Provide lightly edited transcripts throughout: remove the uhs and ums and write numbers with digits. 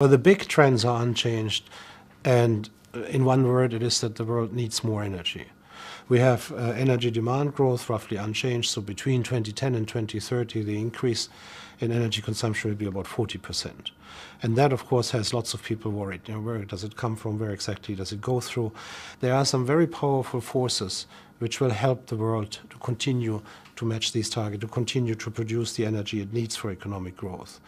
Well, the big trends are unchanged, and in one word, it is that the world needs more energy. We have energy demand growth roughly unchanged, so between 2010 and 2030, the increase in energy consumption will be about 40%. And that, of course, has lots of people worried. Where does it come from? Where exactly does it go through? There are some very powerful forces which will help the world to continue to match these targets, to continue to produce the energy it needs for economic growth.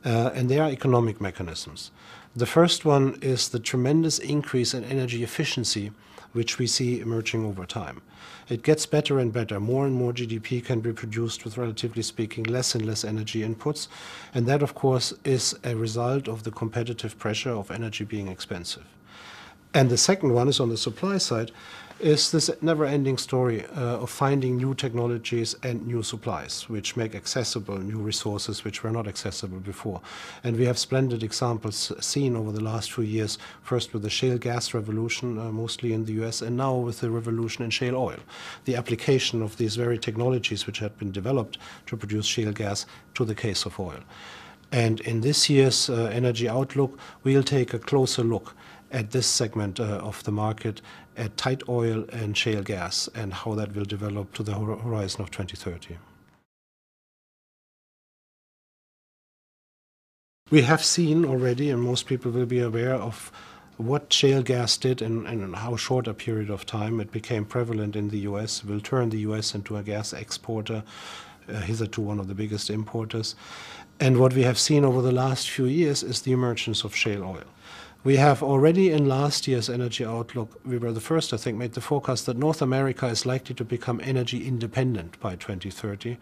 And there are economic mechanisms. The first one is the tremendous increase in energy efficiency, which we see emerging over time. It gets better and better. More and more GDP can be produced with, relatively speaking, less and less energy inputs. And that, of course, is a result of the competitive pressure of energy being expensive. And the second one is on the supply side, is this never-ending story of finding new technologies and new supplies, which make accessible new resources which were not accessible before. And we have splendid examples seen over the last few years, first with the shale gas revolution, mostly in the US, and now with the revolution in shale oil. The application of these very technologies which had been developed to produce shale gas to the case of oil. And in this year's energy outlook, we'll take a closer look at this segment of the market, at tight oil and shale gas, and how that will develop to the horizon of 2030. We have seen already, and most people will be aware of what shale gas did and in how short a period of time it became prevalent in the US, will turn the US into a gas exporter, hitherto one of the biggest importers. And what we have seen over the last few years is the emergence of shale oil. We have already in last year's energy outlook, we were the first, I think, made the forecast that North America is likely to become energy independent by 2030.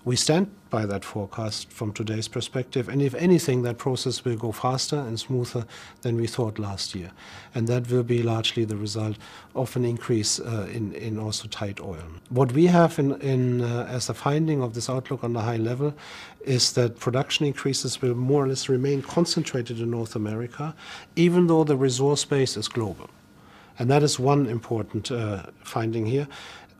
We stand by that forecast from today's perspective, and if anything, that process will go faster and smoother than we thought last year. And that will be largely the result of an increase in also tight oil. What we have as a finding of this outlook on the high level is that production increases will more or less remain concentrated in North America, even though the resource base is global. And that is one important finding here.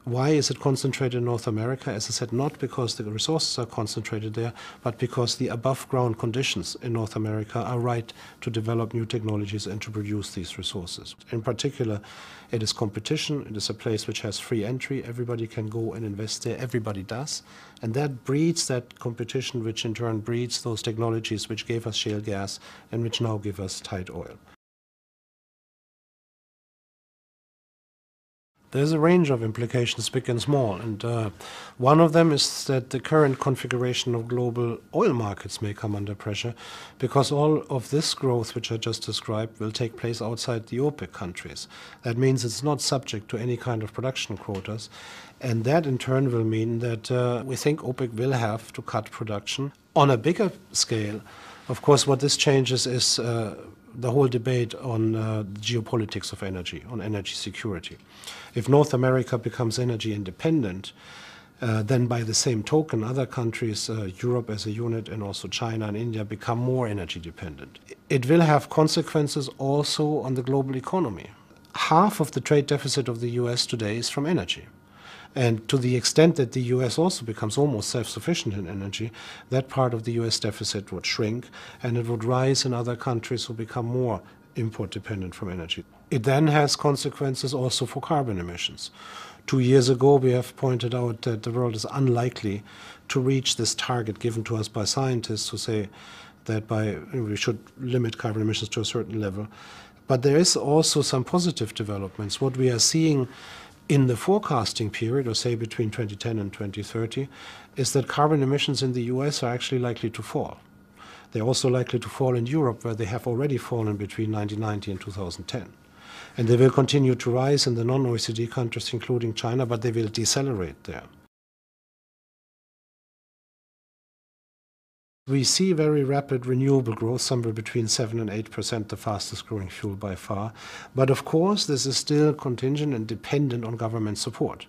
Why is it concentrated in North America? As I said, not because the resources are concentrated there, but because the above-ground conditions in North America are right to develop new technologies and to produce these resources. In particular, it is competition. It is a place which has free entry. Everybody can go and invest there. Everybody does. And that breeds that competition, which in turn breeds those technologies which gave us shale gas and which now give us tight oil. There's a range of implications, big and small, and one of them is that the current configuration of global oil markets may come under pressure because all of this growth, which I just described, will take place outside the OPEC countries. That means it's not subject to any kind of production quotas, and that in turn will mean that we think OPEC will have to cut production. On a bigger scale, of course, what this changes is the whole debate on the geopolitics of energy, on energy security. If North America becomes energy independent, then by the same token, other countries, Europe as a unit and also China and India, become more energy dependent. It will have consequences also on the global economy. Half of the trade deficit of the US today is from energy. And to the extent that the US also becomes almost self-sufficient in energy, that part of the US deficit would shrink and it would rise in other countries who become more import dependent from energy. It then has consequences also for carbon emissions. 2 years ago, we have pointed out that the world is unlikely to reach this target given to us by scientists who say that we should limit carbon emissions to a certain level. But there is also some positive developments. What we are seeing in the forecasting period, or say between 2010 and 2030, is that carbon emissions in the US are actually likely to fall. They're also likely to fall in Europe, where they have already fallen between 1990 and 2010. And they will continue to rise in the non-OECD countries, including China, but they will decelerate there. We see very rapid renewable growth, somewhere between 7 and 8%, the fastest growing fuel by far. But of course, this is still contingent and dependent on government support,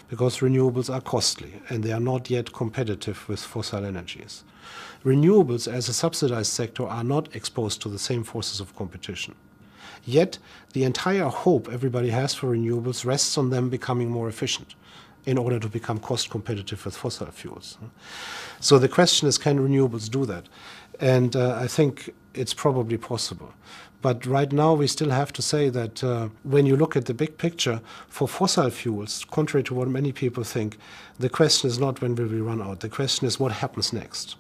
because renewables are costly and they are not yet competitive with fossil energies. Renewables as a subsidized sector are not exposed to the same forces of competition. Yet, the entire hope everybody has for renewables rests on them becoming more efficient in order to become cost competitive with fossil fuels. So the question is, can renewables do that? And I think it's probably possible. But right now we still have to say that when you look at the big picture, for fossil fuels, contrary to what many people think, the question is not when will we run out, the question is what happens next.